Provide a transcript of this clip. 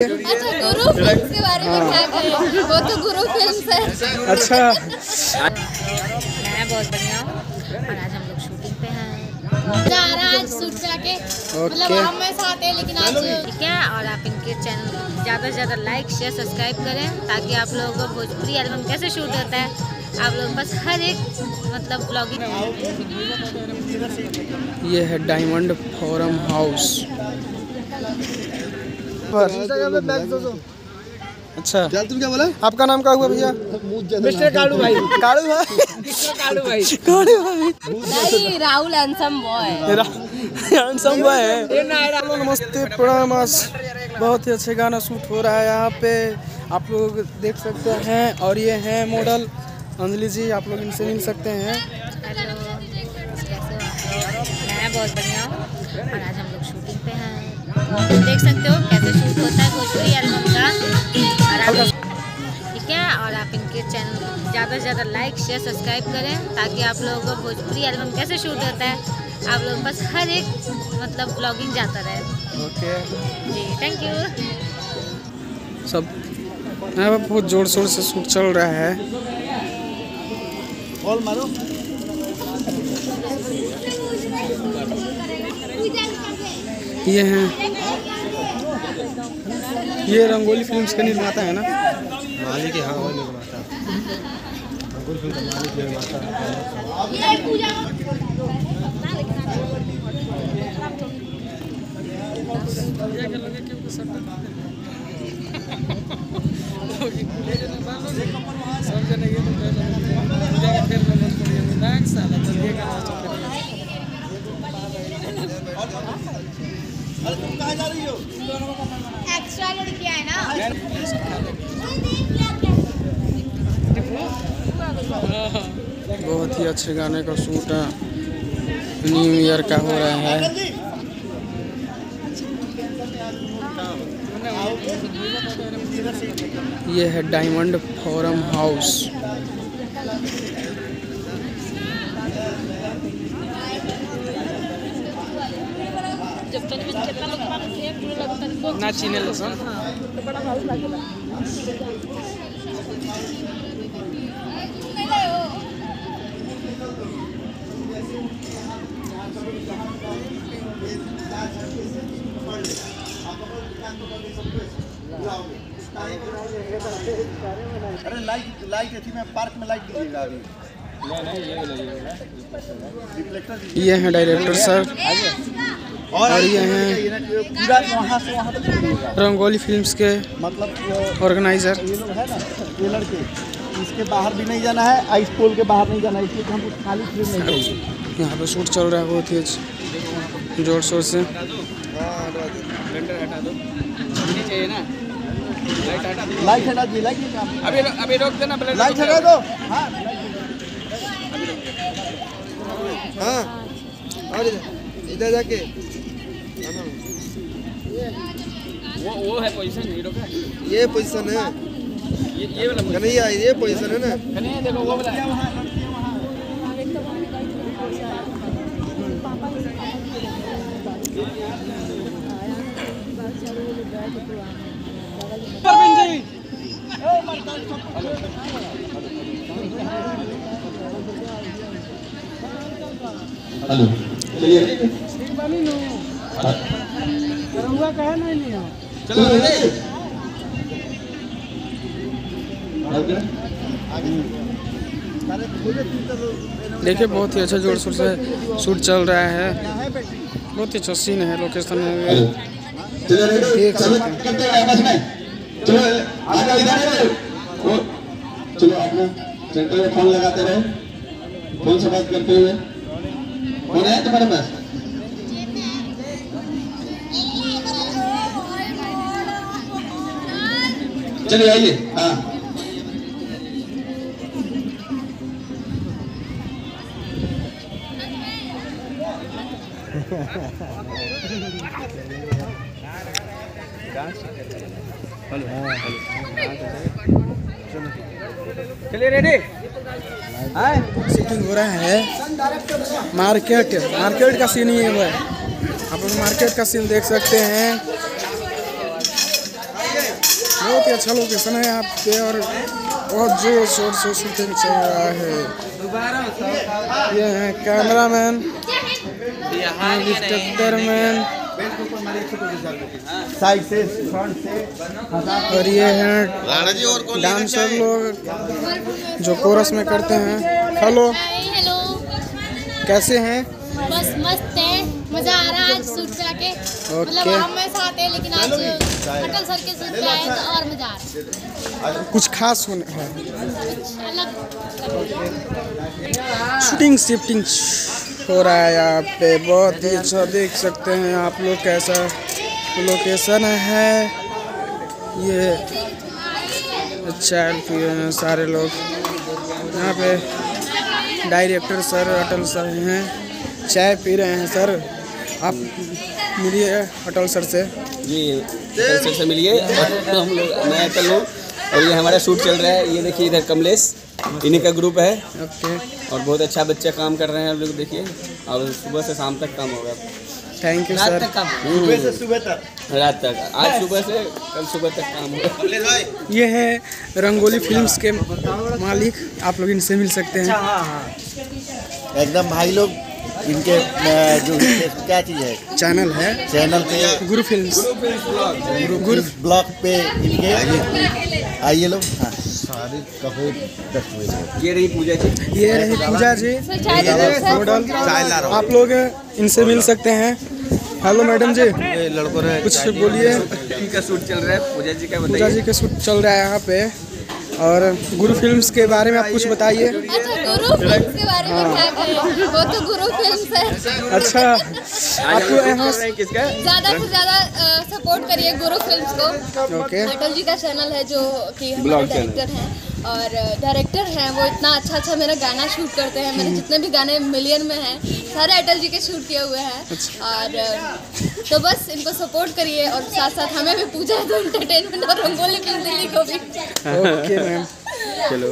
अच्छा, गुरु फिल्म के बारे में क्या कहें? वो तो गुरु फिल्म है। अच्छा, मैं बहुत बढ़िया हूँ और आज हम लोग शूटिंग पे हैं। जा रहा है आज शूट पे आके, मतलब हम साथ हैं लेकिन आज ठीक है। और आप इनके चैनल ज़्यादा से ज़्यादा लाइक शेयर सब्सक्राइब करें ताकि आप लोगों को भोजपुरी एल्बम कैसे शूट होता है आप लोग बस हर एक मतलब ब्लॉगिंग। ये है डायमंड फोरम हाउस। अच्छा, तुम क्या बोला? आपका नाम क्या हुआ भैया? मिस्टर कालू भाई। कालू भाई, कालू भाई, कालू भाई, नहीं, Rahul handsome boy. Handsome boy है। नमस्ते, प्रणाम। बहुत ही अच्छे गाना शूट हो रहा है यहाँ पे, आप लोग देख सकते हैं। और ये हैं मॉडल अंजलि जी, आप लोग इनसे मिल सकते हैं। हेलो, कैसे हो? मैं बहुत बढ़िया हूँ और आज हम लोग शूटिंग पे हैं। देख सकते हो कैसे शूट होता है भोजपुरी एल्बम का। और आप ठीक है। और आप इनके चैनल ज़्यादा से ज़्यादा लाइक शेयर सब्सक्राइब करें ताकि आप लोगों को भोजपुरी एल्बम कैसे शूट होता है आप लोग बस हर एक मतलब ब्लॉगिंग जाता रहे। ओके जी, थैंक यू। सब यहाँ पर बहुत जोर शोर से शूट चल रहा है। बॉल मारो। ये हैं, ये रंगोली फिल्म्स के निर्माता है ना? मालिक है, हाँ वो निर्माता। रंगोली फिल्म का मालिक निर्माता। अरे तुम कहाँ जा रही हो? एक्स्ट्रा लड़कियाँ है ना। बहुत ही अच्छे गाने का शूट न्यू ईयर का हो रहा है। ये है डायमंड फोरम हाउस। ना चीने लसन। अरे लाइट थी, मैं पार्क में लाइट दीजिएगा अभी। ये हैं डायरेक्टर सर और ये हैं पूरा वहाँ से वहाँ तक रंगोली फिल्म्स के मतलब ऑर्गेनाइजर। ये लोग है ना, ये लड़के, इसके बाहर भी नहीं जाना है, आइस पोल के बाहर नहीं जाना है, इसलिए हमको खाली फिल्म नहीं चाहिए। यहाँ पे शूट चल रहा है बहुत ही जोर शोर से। लाइट हटा दी, लाइट अभी रोक देना, लाइट हटा दो। हाँ, और इधर जाके वो है पोजीशन हीरो का। ये पोजीशन है, ये वाला कन्हैया, ये पोजीशन है ना। कन्हैया देखो वो वाला। हेलो, चलिए देखिए बहुत ही अच्छा जोर शोर से शूट चल रहा है। बहुत ही अच्छा सीन है, लोकेशन है। चलो आप लोग सेंटर में फोन लगाते रहो, फोन से बात करते हुए। फोन है तुम्हारे पास? चलिए आइए। हाँ, चलिए रेडी। शूटिंग हो रहा है मार्केट का सीन ही है। आप लोग मार्केट का सीन देख सकते हैं। ही अच्छा लोकेशन है यहाँ पे और बहुत जोर शोर से शूटिंग चल रहा है। ये है कैमरामैन, डिटेक्टरमैन साइड से फ्रंट से। और ये हैं डांसर लोग जो कोरस में करते हैं। हेलो, हेलो, कैसे हैं? बस मस्त है, मजा आ रहा है आज शूट पे आके। मतलब हम में साथ है लेकिन आज अटल सर के शूट पे आए तो और मजा आ रहा कुछ खास होने है। है। अलग शूटिंग शिफ्टिंग हो रहा है यहाँ पे, बहुत ही अच्छा देख सकते हैं आप लोग कैसा लोकेशन है। ये चाय पी रहे हैं सारे लोग यहाँ पे। डायरेक्टर सर अटल सर हैं, चाय पी रहे हैं। सर आप मिलिए अटल सर से। जी, अटल सर से मिलिए। हम लोग, मैं अटल हूँ और ये हमारा शूट चल रहा है। ये देखिए इधर कमलेश, इन्हीं का ग्रुप है। ओके, और बहुत अच्छा बच्चा काम कर रहे हैं हम लोग, देखिए। और सुबह से शाम तक काम होगा, थैंक यू रात सर। तक काम, सुबह से सुबह तक, रात तक। आज सुबह से कल सुबह तक काम होगा। ये है रंगोली फिल्म्स के मालिक, आप लोग इनसे मिल सकते हैं। एकदम भाई लोग। इनके जो क्या चीज़ है, चैनल है चैनल पे गुरु फिल्म्स, गुरु ब्लॉग पे इनके आइए लोग। हाँ, सारे कपड़े दस हुए। ये रही पूजा जी, ये रही पूजा जी मॉडल, आप लोग इनसे मिल सकते हैं। हेलो मैडम जी, लड़कों ने कुछ बोलिए। इनका शूट चल रहा है, पूजा जी का पूजा बताइए। जी का शूट चल रहा है यहाँ पे। और गुरु फिल्म्स के बारे में आप कुछ बताइए। अच्छा, गुरु फिल्म्स के बारे में क्या कहें, वो तो गुरु फिल्म्स है। अच्छा, आपको यहाँ किसका? ज्यादा से ज्यादा सपोर्ट करिए गुरु फिल्म्स को। ओके, अटल जी का चैनल है जो कि हमारे डायरेक्टर हैं और डायरेक्टर हैं वो इतना अच्छा मेरा गाना शूट करते हैं। मेरे जितने भी गाने मिलियन में हैं सारे अटल जी के शूट किए हुए हैं। और तो बस इनको सपोर्ट करिए और साथ साथ हमें भी पूजा तो एंटरटेनमेंट और रंगोली फिल्म दिल्ली को भी। ओके मैम, चलो।